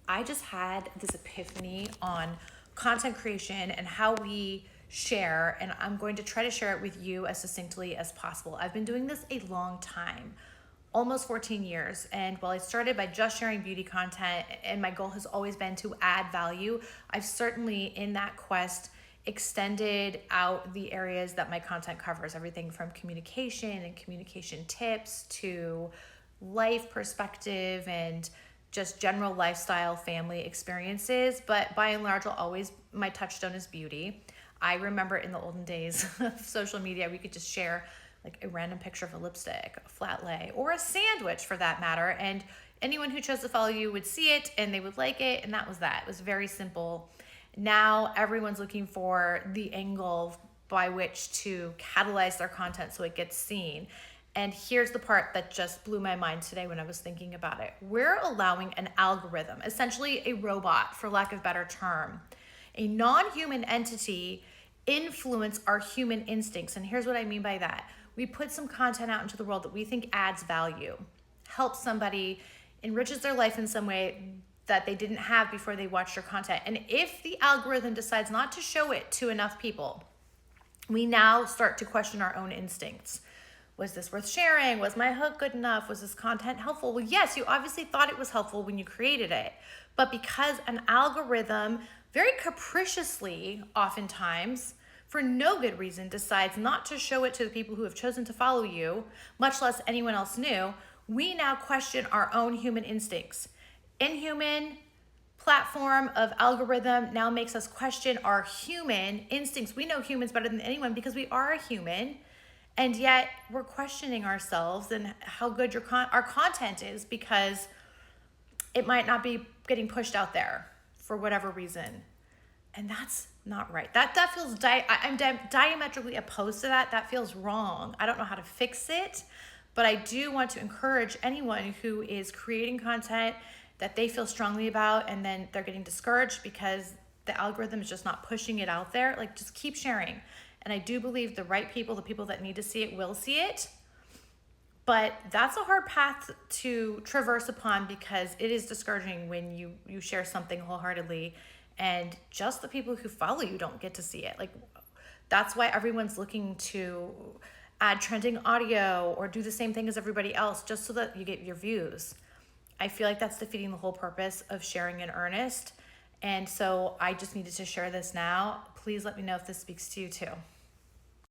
I just had this epiphany on content creation and how we share, and I'm going to try to share it with you as succinctly as possible. I've been doing this a long time, almost 14 years. And while I started by just sharing beauty content, and my goal has always been to add value, I've certainly, in that quest, extended out the areas that my content covers, everything from communication and communication tips to life perspective and just general lifestyle family experiences. But by and large, my touchstone is beauty. I remember in the olden days of social media, we could just share like a random picture of a lipstick, a flat lay, or a sandwich for that matter. And anyone who chose to follow you would see it and they would like it. And that was that. It was very simple. Now everyone's looking for the angle by which to catalyze their content so it gets seen. And here's the part that just blew my mind today when I was thinking about it. We're allowing an algorithm, essentially a robot, for lack of a better term, a non-human entity, influence our human instincts. And here's what I mean by that. We put some content out into the world that we think adds value, helps somebody, enriches their life in some way that they didn't have before they watched your content. And if the algorithm decides not to show it to enough people, we now start to question our own instincts. Was this worth sharing? Was my hook good enough? Was this content helpful? Well, yes, you obviously thought it was helpful when you created it. But because an algorithm very capriciously, oftentimes, for no good reason, decides not to show it to the people who have chosen to follow you, much less anyone else new, we now question our own human instincts. Inhuman platform of algorithm now makes us question our human instincts. We know humans better than anyone because we are a human. And yet we're questioning ourselves and how good our content is because it might not be getting pushed out there for whatever reason. And that's not right. That feels, I'm diametrically opposed to that. That feels wrong. I don't know how to fix it, but I do want to encourage anyone who is creating content that they feel strongly about and then they're getting discouraged because the algorithm is just not pushing it out there. Like, just keep sharing. And I do believe the right people, the people that need to see it, will see it. But that's a hard path to traverse upon because it is discouraging when you share something wholeheartedly and just the people who follow you don't get to see it. Like, that's why everyone's looking to add trending audio or do the same thing as everybody else just so that you get your views. I feel like that's defeating the whole purpose of sharing in earnest. And so I just needed to share this now. Please let me know if this speaks to you too.